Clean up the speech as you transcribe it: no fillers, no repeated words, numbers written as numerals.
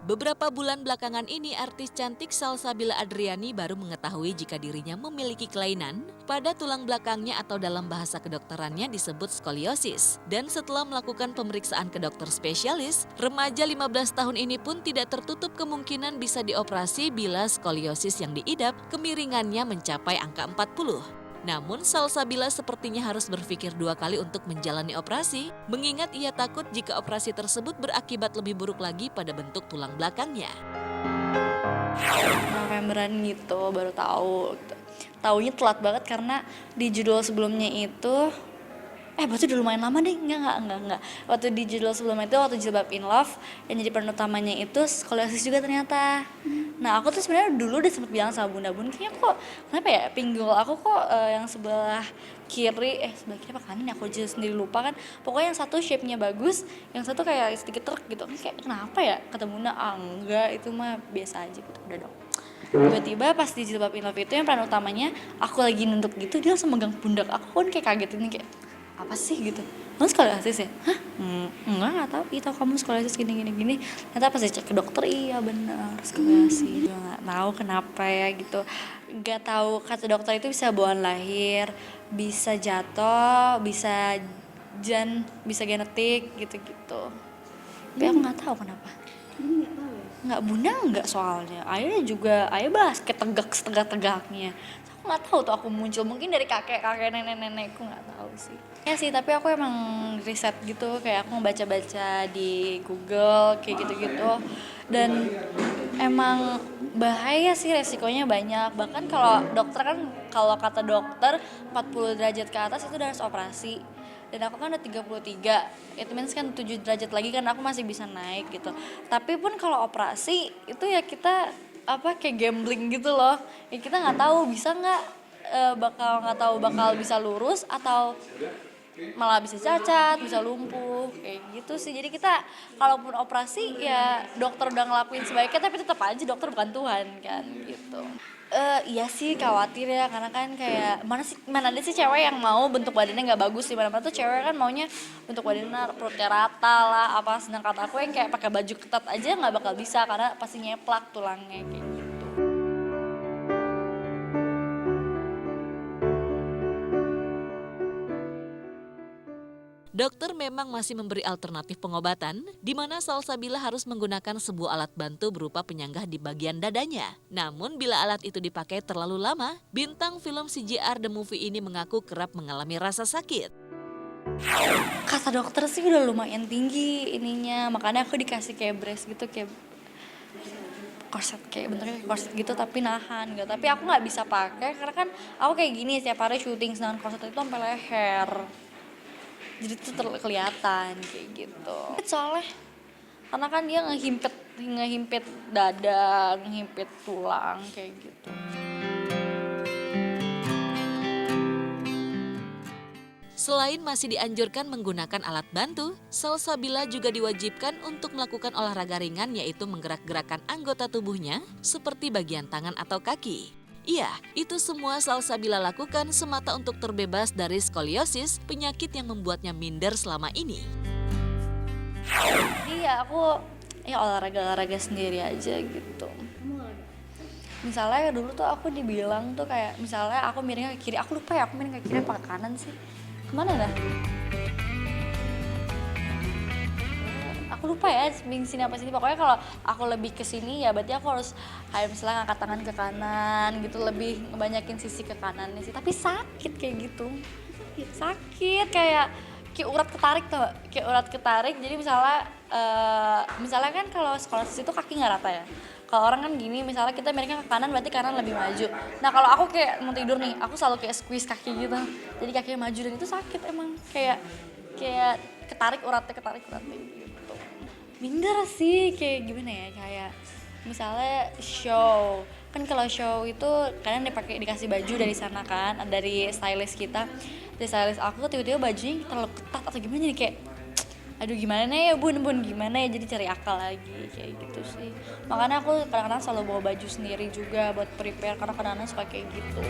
Beberapa bulan belakangan ini artis cantik Salsabila Adriani baru mengetahui jika dirinya memiliki kelainan pada tulang belakangnya atau dalam bahasa kedokterannya disebut skoliosis. Dan setelah melakukan pemeriksaan ke dokter spesialis, remaja 15 tahun ini pun tidak tertutup kemungkinan bisa dioperasi bila skoliosis yang diidap kemiringannya mencapai angka 40. Namun Salsabila sepertinya harus berpikir 2 kali untuk menjalani operasi, mengingat ia takut jika operasi tersebut berakibat lebih buruk lagi pada bentuk tulang belakangnya. Novemberan gitu baru tahu gitu. Taunya telat banget karena di judul sebelumnya itu berarti udah lumayan lama deh. Enggak. Waktu di judul sebelumnya itu, waktu Jilbab in Love, yang jadi peran utamanya itu skoliosis juga ternyata. Nah, aku tuh sebenarnya dulu udah sempet bilang sama bunda kayaknya kok kenapa ya pinggul aku kok yang sebelah sebelah kiri apa kanan ya, aku aja sendiri lupa kan. Pokoknya yang satu shape-nya bagus, yang satu kayak sedikit truk gitu. Kayak kenapa ya? Kata bunda, enggak, itu mah biasa aja gitu. Udah dong. Tiba-tiba pas di Jilbab in Love itu yang peran utamanya aku lagi nunduk gitu, dia langsung megang pundak aku, kan kayak kaget ini, kayak apa sih gitu. Kamu skoliosis ya? Hah? Enggak tahu. Ih, tahu kamu skoliosis gini. Ternyata pas dicek ke dokter, iya benar skoliosis. Juga nggak tahu kenapa ya gitu. Nggak tahu, kata dokter itu bisa bawaan lahir, bisa jatuh, bisa bisa genetik gitu-gitu. Tapi aku nggak tahu kenapa. Nggak, bunda nggak, soalnya ayah basket setegak-tegaknya. Aku nggak tahu tuh aku muncul, mungkin dari kakek nenek-nenekku, nggak tahu sih. Ya sih, tapi aku emang riset gitu, kayak aku baca-baca di Google kayak gitu-gitu, dan emang bahaya sih, resikonya banyak. Bahkan kalau dokter kan, kalau kata dokter 40 derajat ke atas itu udah harus operasi. Dan aku kan udah 33, itu means kan 7 derajat lagi kan aku masih bisa naik gitu. Tapi pun kalau operasi itu ya kita kayak gambling gitu loh. Ya kita nggak tahu bisa nggak, bakal bisa lurus atau malah bisa cacat, bisa lumpuh kayak gitu sih. Jadi kita kalaupun operasi ya dokter udah ngelakuin sebaiknya, tapi tetap aja dokter bukan Tuhan kan gitu. Iya sih khawatir ya, karena kan kayak mana ada sih cewek yang mau bentuk badannya nggak bagus. Di mana-mana tuh cewek kan maunya bentuk badannya perutnya rata lah apa, sedangkan aku yang kayak pakai baju ketat aja nggak bakal bisa karena pasti nyeplak tulangnya kayak gitu. Dokter memang masih memberi alternatif pengobatan, di mana Salsabila harus menggunakan sebuah alat bantu berupa penyanggah di bagian dadanya. Namun bila alat itu dipakai terlalu lama, bintang film CJR The Movie ini mengaku kerap mengalami rasa sakit. Kata dokter sih udah lumayan tinggi ininya, makanya aku dikasih kayak brace gitu, kayak korset, kayak bentuknya kayak korset gitu tapi nahan gitu. Tapi aku nggak bisa pakai karena kan aku kayak gini setiap hari syuting, sedangkan korset itu sampai leher, jadi tuh kelihatan kayak gitu. Soalnya karena kan dia ngehimpit dada, ngehimpit tulang kayak gitu. Selain masih dianjurkan menggunakan alat bantu, Salsabila juga diwajibkan untuk melakukan olahraga ringan, yaitu menggerak-gerakkan anggota tubuhnya seperti bagian tangan atau kaki. Iya, itu semua Salsabila lakukan semata untuk terbebas dari skoliosis, penyakit yang membuatnya minder selama ini. Iya, aku olahraga sendiri aja gitu. Misalnya dulu tuh aku dibilang tuh kayak, misalnya aku miringnya ke kiri, aku lupa ya aku miring ke kiri apa ke kanan sih. Kemana dah? Aku lupa ya, sini apa sini. Pokoknya kalau aku lebih ke sini ya berarti aku harus kayak misalnya ngangkat tangan ke kanan gitu, lebih ngebanyakin sisi ke kanannya sih. Tapi sakit kayak gitu. Sakit kayak urat ketarik tuh, kayak urat ketarik. Jadi misalnya kan kalau skoliosis itu kaki nggak rata ya. Kalau orang kan gini, misalnya kita miringnya ke kanan berarti kanan lebih maju. Nah kalau aku kayak mau tidur nih, aku selalu kayak squeeze kaki gitu. Jadi kakinya maju dan itu sakit emang, kayak uratnya gitu. Minder sih, kayak gimana ya, kayak misalnya show. Kan kalau show itu kadang dikasih baju dari sana kan, dari stylist kita. Dari stylist aku tiba-tiba bajunya terlalu ketat atau gimana, jadi kayak aduh gimana ya bun gimana ya, jadi cari akal lagi kayak gitu sih. Makanya aku kadang-kadang selalu bawa baju sendiri juga buat prepare, karena kadang-kadang suka kayak gitu.